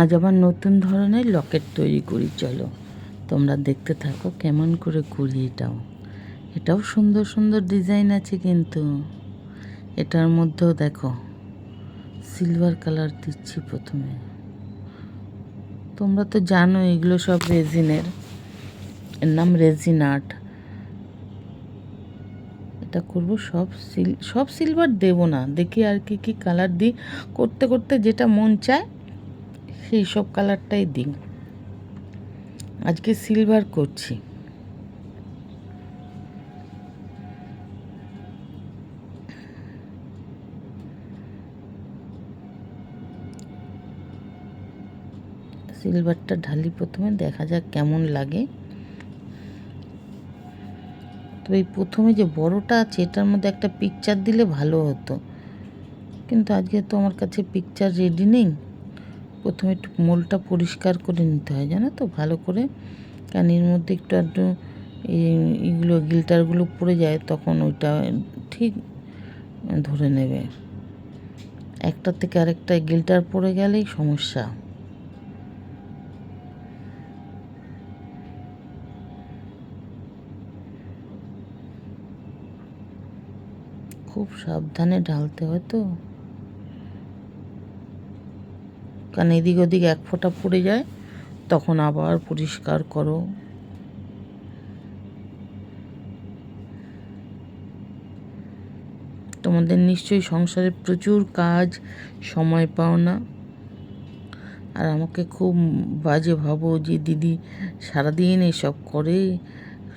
আজ আবার নতুন ধরনের লকেট তৈরি করি, চলো তোমরা দেখতে থাকো কেমন করে করি। এটাও সুন্দর সুন্দর ডিজাইন আছে, কিন্তু এটার মধ্যেও দেখো সিলভার কালার দিচ্ছি প্রথমে। তোমরা তো জানো এগুলো সব রেজিনের, এর নাম রেজিন আর্ট। এটা করব সব সিলভার দেব না, দেখি আর কি কি কালার দিই। করতে করতে যেটা মন চায় সেই সব কালারটাই দিই। আজকে সিলভার করছি। সিলভারটা ঢালি প্রথমে, দেখা যাক কেমন লাগে। তো এই প্রথমে যে বড়টা আছে এটার মধ্যে একটা পিকচার দিলে ভালো হতো, কিন্তু আজকে তো আমার কাছে পিকচার রেডি নেই। প্রথমে একটু মোলটা পরিষ্কার করে নিতে হয়, জানো তো, ভালো করে। কারণ এর মধ্যে একটু একটু এইগুলো গিল্টারগুলো পড়ে যায়, তখন ওইটা ঠিক ধরে নেবে। একটা থেকে আরেকটা গিল্টার পড়ে গেলেই সমস্যা। খুব সাবধানে ঢালতে হয় তো, কারণ এদিক ওদিক এক ফোঁটা পড়ে যায়, তখন আবার পরিষ্কার করো। তোমাদের নিশ্চয়ই সংসারে প্রচুর কাজ, সময় পাও না। আর আমাকে খুব বাজে ভাবো যে দিদি সারাদিন এসব করে,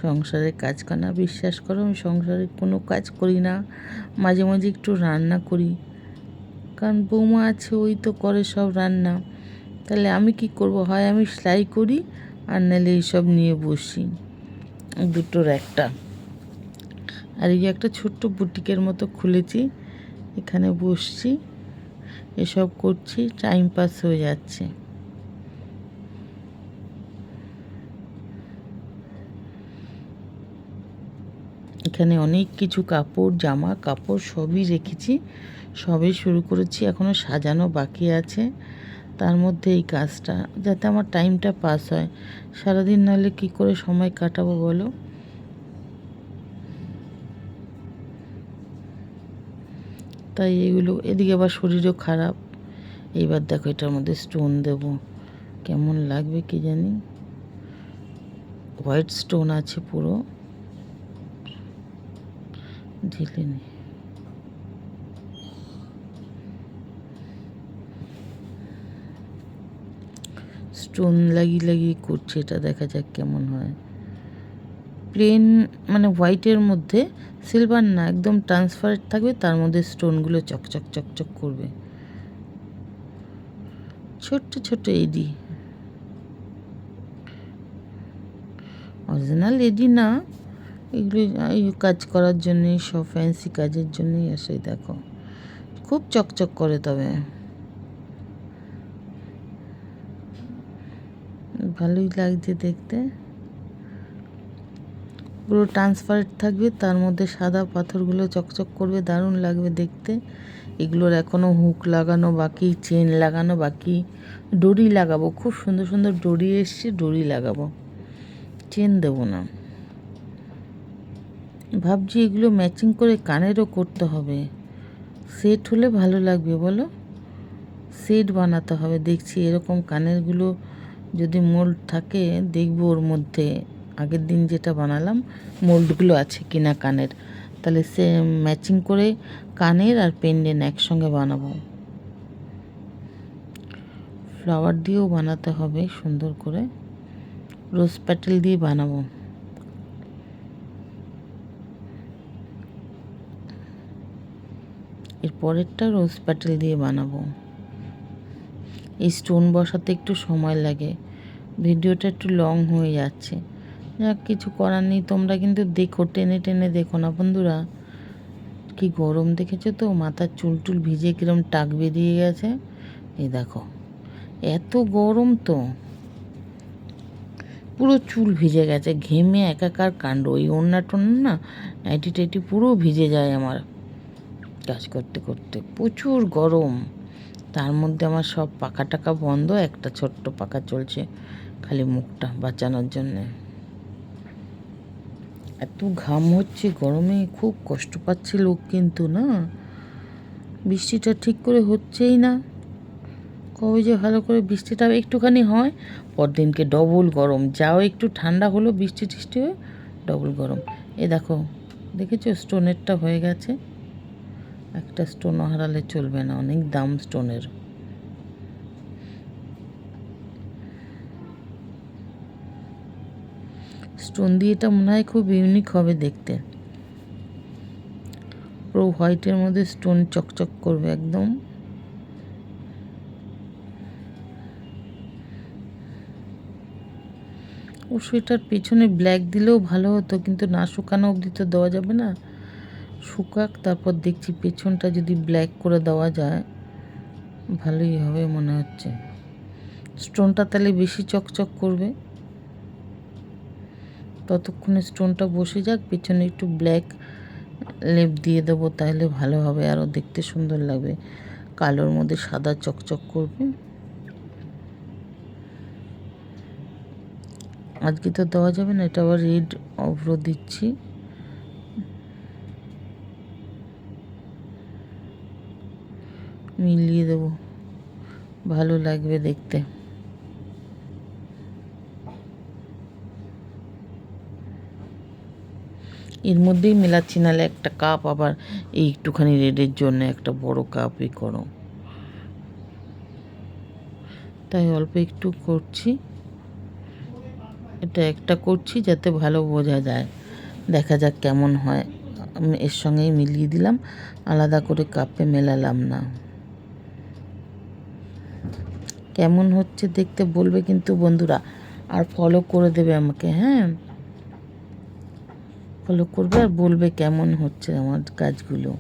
সংসারের কাজ করে না। বিশ্বাস করো আমি সংসারে কোনো কাজ করি না, মাঝে মাঝে একটু রান্না করি, কারণ বৌমা আছে ওই তো করে সব রান্না। তাহলে আমি কি করব, হয় আমি সেলাই করি আর নাহলে এইসব নিয়ে বসি, দুটোর একটা। আর এই যে একটা ছোট্ট বুটিকের মতো খুলেছি, এখানে বসছি, এসব করছি, টাইম পাস হয়ে যাচ্ছে। এখানে অনেক কিছু কাপড়, জামা কাপড় সবই রেখেছি, সবই শুরু করেছি, এখনও সাজানো বাকি আছে। তার মধ্যে এই কাজটা, যাতে আমার টাইমটা পাস হয়। সারাদিন নাহলে কি করে সময় কাটাবো বলো। তাই এগুলো, এদিকে আবার শরীরও খারাপ। এইবার দেখো এটার মধ্যে স্টোন দেব, কেমন লাগবে কি জানি। হোয়াইট স্টোন আছে পুরো, ঢেলে নি। স্টোন লাগিয়ে লাগিয়ে করছে, এটা দেখা যাক কেমন হয়। প্লেন মানে হোয়াইটের মধ্যে সিলভার না, একদম ট্রান্সপারেন্ট থাকবে, তার মধ্যে স্টোনগুলো চকচক চকচক করবে। ছোট্ট ছোট্ট এডি, অরিজিনাল এডি না, এগুলি এই কাজ করার জন্যে, সব ফ্যান্সি কাজের জন্যই আসে। দেখো খুব চকচক করে, তবে ভালোই লাগছে দেখতে। পুরো ট্রান্সপারেন্ট থাকবে, তার মধ্যে সাদা পাথরগুলো চকচক করবে, দারুণ লাগবে দেখতে। এগুলোর এখনও হুক লাগানো বাকি, চেন লাগানো বাকি, ডরি লাগাবো। খুব সুন্দর সুন্দর ডরি এসছে, ডরি লাগাবো, চেন দেবো না। ভাবছি এগুলো ম্যাচিং করে কানেরও করতে হবে, সেট হলে ভালো লাগবে বলো। সেট বানাতে হবে, দেখছি এরকম কানেরগুলো যদি মোল্ড থাকে দেখবো ওর মধ্যে। আগের দিন যেটা বানালাম মোল্ডগুলো আছে কিনা কানের, তাহলে সে ম্যাচিং করে কানের আর পেন্ডেন্ট একসঙ্গে বানাবো। ফ্লাওয়ার দিয়েও বানাতে হবে সুন্দর করে, রোজ প্যাটেল দিয়ে বানাবো। এর পরেরটা রোজ প্যাটেল দিয়ে বানাবো। এই স্টোন বসাতে একটু সময় লাগে, ভিডিওটা একটু লং হয়ে যাচ্ছে, যাক কিছু করার নেই। তোমরা কিন্তু দেখো, টেনে টেনে দেখো না বন্ধুরা। কি গরম দেখেছো তো, মাথার চুল টুল ভিজে কিরম টাক বেরিয়ে গেছে। এই দেখো এত গরম তো, পুরো চুল ভিজে গেছে, ঘেমে একাকার কাণ্ড। ওই ওড়না টোনা না, নাইটি টাইটি পুরো ভিজে যায় আমার কাজ করতে করতে, প্রচুর গরম। তার মধ্যে আমার সব পাখা টাকা বন্ধ, একটা ছোট্ট পাখা চলছে খালি মুখটা বাঁচানোর জন্যে। এত ঘাম হচ্ছে গরমে, খুব কষ্ট পাচ্ছে লোক কিন্তু না। বৃষ্টিটা ঠিক করে হচ্ছেই না। কবে যে ভালো করে বৃষ্টিটা একটুখানি হয়, পরদিনকে ডবল গরম। যাও একটু ঠান্ডা হলো বৃষ্টি টিষ্টি হয়ে, ডবল গরম। এ দেখো, দেখেছো স্টোনেরটা হয়ে গেছে। একটা স্টোনও হারালে চলবে না, অনেক দাম স্টোনের। স্টোন দিয়ে এটা মনে হয় খুব ইউনিক হবে দেখতে। পুরো হোয়াইটের মধ্যে স্টোন চকচক করবে একদম। ও সেটার পেছনে ব্ল্যাক দিলেও ভালো হতো, কিন্তু না শুকানো অবধি তো দেওয়া যাবে না। শুকাক, তারপর দেখছি পেছনটা যদি ব্ল্যাক করে দেওয়া যায় ভালোই হবে মনে হচ্ছে। স্টোনটা তাহলে বেশি চকচক করবে। ততক্ষণে স্টোনটা বসে যাক, পেছনে একটু ব্ল্যাক লেপ দিয়ে দেবো, তাহলে ভালো হবে, আরও দেখতে সুন্দর লাগবে। কালোর মধ্যে সাদা চকচক করবে। আজকে তো দেওয়া যাবে না, এটা আবার রেড অভ্র দিচ্ছি। মিলিয়ে দেবো, ভালো লাগবে দেখতে। এর মধ্যেই মেলাচ্ছি, নাহলে একটা কাপ আবার এই একটুখানি রেডের জন্য একটা বড় কাপই করো, তাই অল্প একটু করছি। এটা একটা করছি যাতে ভালো বোঝা যায়, দেখা যাক কেমন হয়। আমি এর সঙ্গেই মিলিয়ে দিলাম, আলাদা করে কাপে মেলালাম না। কেমন হচ্ছে দেখতে বলবে কিন্তু বন্ধুরা, আর ফলো করে দেবে আমাকে। হ্যাঁ, ফলো করবে আর বলবে কেমন হচ্ছে আমার কাজগুলো।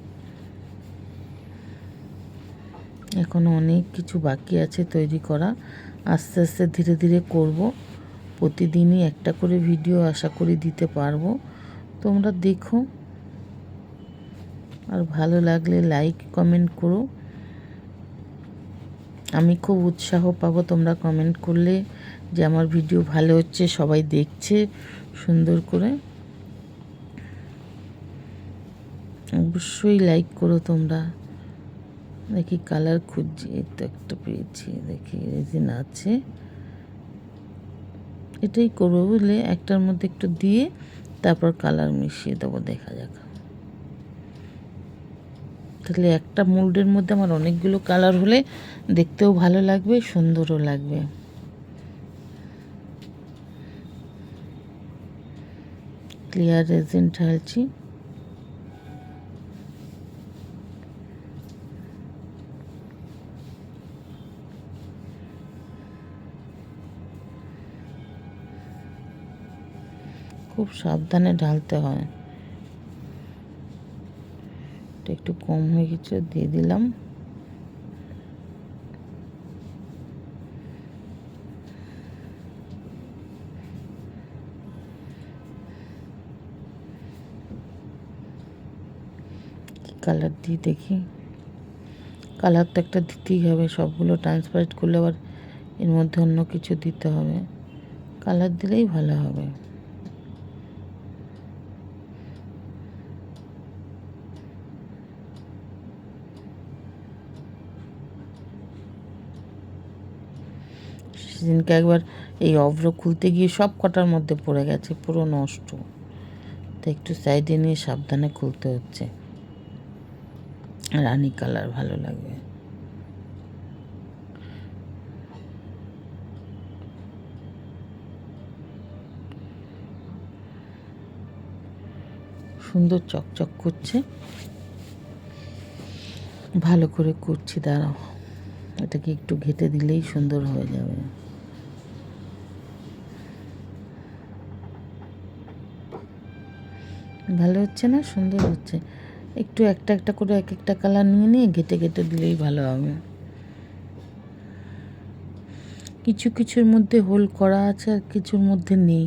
এখনও অনেক কিছু বাকি আছে তৈরি করা, আস্তে আস্তে ধীরে ধীরে করব। প্রতিদিনই একটা করে ভিডিও আশা করি দিতে পারবো। তোমরা দেখো, আর ভালো লাগলে লাইক কমেন্ট করো। আমি খুব উৎসাহ পাবো তোমরা কমেন্ট করলে যে আমার ভিডিও ভালো হচ্ছে, সবাই দেখছে সুন্দর করে। অবশ্যই লাইক করো তোমরা। দেখি কালার খুঁজছি, এই তো একটা পেয়েছি, দেখি রেজিন আছে, এটাই করবো বুঝলে। একটার মধ্যে একটু দিয়ে তারপর কালার মিশিয়ে দেবো, দেখা যাক। তাহলে একটা মোল্ডের মধ্যে আমার অনেকগুলো কালার হলে দেখতেও ভালো লাগবে, সুন্দরও লাগবে। ক্লিয়ার রেজিন ঢালছি। খুব সাবধানে ঢালতে হয়। একটু কম হয়ে গেছে, দিয়ে দিলাম। কালার দিয়ে দেখি, কালার তো একটা দিতেই হবে, সবগুলো ট্রান্সপারেন্ট করলে আবার এর মধ্যে অন্য কিছু দিতে হবে। কালার দিলেই ভালো হবে। সেদিনকে একবার এই অভ্র খুলতে গিয়ে সব কটার মধ্যে পড়ে গেছে, পুরো নষ্ট। তো একটু সাইডে নিয়ে সাবধানে খুলতে হচ্ছে। রানী কালার ভালো লাগবে। সুন্দর চকচক করছে, ভালো করে করছি, দাঁড়াও। এটাকে একটু ঘেটে দিলেই সুন্দর হয়ে যাবে। ভালো হচ্ছে না, সুন্দর হচ্ছে। একটু একটা একটা করে এক একটা কালার নিয়ে নিয়ে ঘেটে ঘেটে দিলেই ভালো হবে। কিছু কিছুর মধ্যে হোল করা আছে আর কিছুর মধ্যে নেই।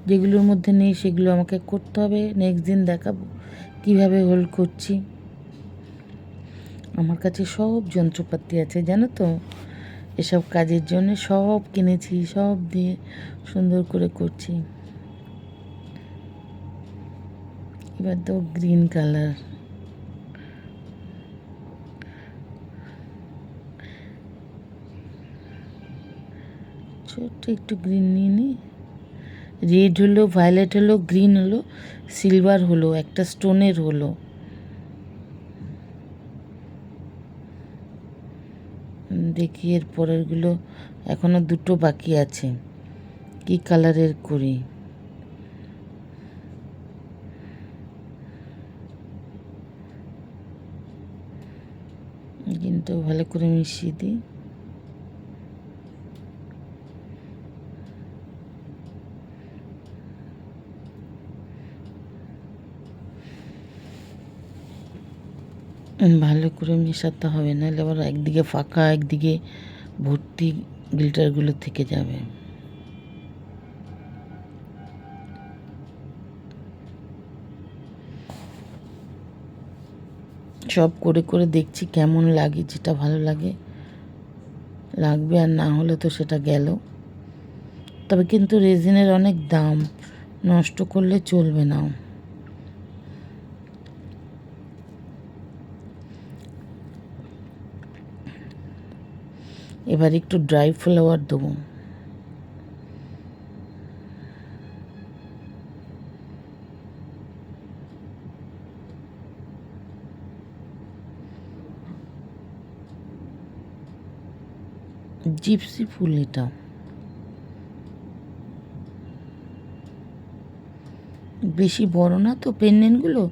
যেগুলোর মধ্যে নেই সেগুলো আমাকে করতে হবে, নেক্সট দিন দেখাবো কীভাবে হোল করছি। আমার কাছে সব যন্ত্রপাতি আছে জানো তো, এসব কাজের জন্য সব কিনেছি, সব দিয়ে সুন্দর করে করছি। এবার তো গ্রিন কালার, ছোট্ট একটু গ্রিন নিয়ে নিই। রেড হলো, ভায়োলেট হলো, গ্রিন হলো, সিলভার হলো, একটা স্টোনের হলো। দেখি এর পরেরগুলো এখনো দুটো বাকি আছে, কি কালারের করি। কিন্তু ভালো করে মিশিয়ে দিই। ভালো করে মেশাতে হবে, নাহলে আবার একদিকে ফাঁকা একদিকে ভর্তি গ্লিটারগুলো থেকে যাবে। সব করে করে দেখছি কেমন লাগে, যেটা ভালো লাগে লাগবে, আর না হলে তো সেটা গেল। তবে কিন্তু রেজিনের অনেক দাম, নষ্ট করলে চলবে না। এবার একটু ড্রাই ফ্লাওয়ার দেবো। জিপসি ফুল এটা, বেশি বড় না তো পেন্ডেন্টগুলো,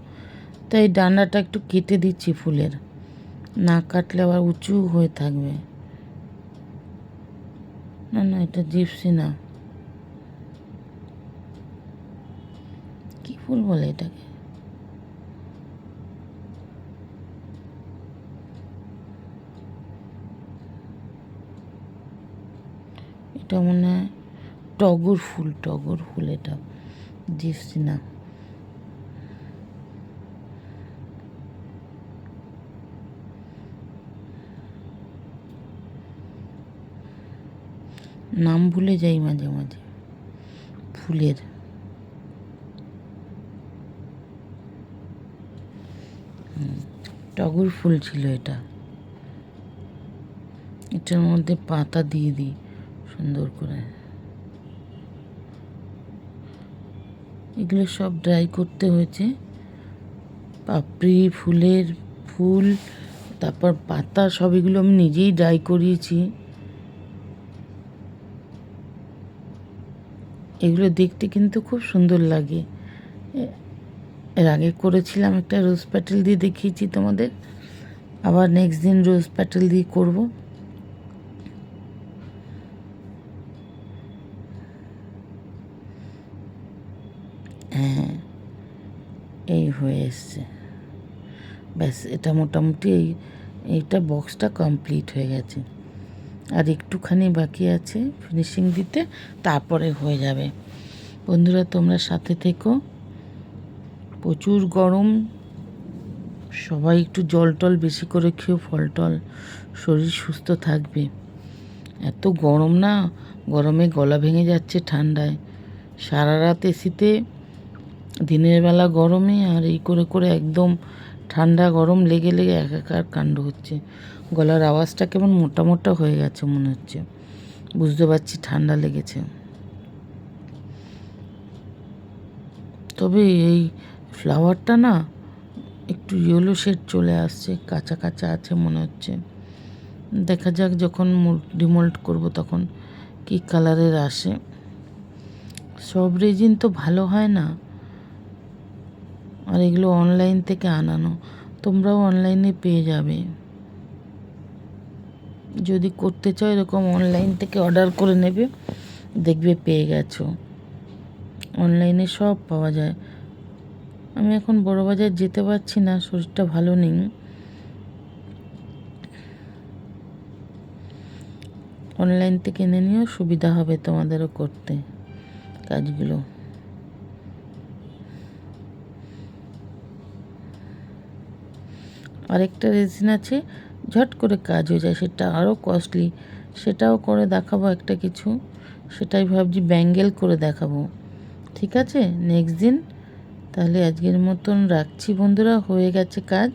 তাই ডান্ডাটা একটু কেটে দিচ্ছি ফুলের, না কাটলে আবার উঁচু হয়ে থাকবে। না না, এটা জিপসি না, কি ফুল বলে এটাকে, এটা মনে হয় টগর ফুল, টগর ফুল এটা, জিপসি না। নাম ভুলে যাই মাঝে মাঝে ফুলের। টগর ফুল ছিল এটা। এটার মধ্যে পাতা দিয়ে দিই সুন্দর করে। এগুলো সব ড্রাই করতে হয়েছে, পাপড়ি, ফুলের ফুল, তারপর পাতা, সব এগুলো আমি নিজেই ড্রাই করিয়েছি। এগুলো দেখতে কিন্তু খুব সুন্দর লাগে। এর আগে করেছিলাম একটা রোজ প্যাটেল দিয়ে, দেখিয়েছি তোমাদের, আবার নেক্সট দিন রোজ প্যাটেল দিয়ে করব। হ্যাঁ, এই হয়ে এসছে, ব্যাস। এটা মোটামুটি এইটা বক্সটা কমপ্লিট হয়ে গেছে, আর একটুখানি বাকি আছে ফিনিশিং দিতে, তারপরে হয়ে যাবে। বন্ধুরা তোমরা সাথে থেকো, প্রচুর গরম, সবাই একটু জল টল বেশি করে খেয়েও, ফল টল, শরীর সুস্থ থাকবে। এত গরম না, গরমে গলা ভেঙে যাচ্ছে ঠান্ডায়, সারা রাত এসিতে, দিনের বেলা গরমে, আর এই করে করে একদম ঠান্ডা গরম লেগে লেগে একাকার কাণ্ড হচ্ছে। গলার আওয়াজটা কেমন মোটা মোটা হয়ে গেছে মনে হচ্ছে, বুঝতে পারছি ঠান্ডা লেগেছে। তবে এই ফ্লাওয়ারটা না একটু ইয়েলো শেড চলে আসছে, কাঁচা কাঁচা আছে মনে হচ্ছে। দেখা যাক যখন ডিমোল্ড করব তখন কি কালারের আসে। সব রেজিন তো ভালো হয় না, আর এগুলো অনলাইন থেকে আনানো, তোমরাও অনলাইনে পেয়ে যাবে। যদি করতে চাও এরকম অনলাইন থেকে অর্ডার করে নেবে, দেখবে পেয়ে গেছো। অনলাইনে সব পাওয়া যায়। আমি এখন বড়বাজার যেতে পারছি না, শরীরটা ভালো নেই। অনলাইন থেকে কিনে নিয়েও সুবিধা হবে তোমাদেরও করতে কাজগুলো। আরেকটা রেজিন আছে, ঝট করে কাজ হয়ে যায়, সেটা আরও কস্টলি, সেটাও করে দেখাবো একটা কিছু। সেটাই ভাবছি ব্যাঙ্গেল করে দেখাবো। ঠিক আছে, নেক্সট দিন। তাহলে আজকের মতন রাখছি বন্ধুরা, হয়ে গেছে কাজ।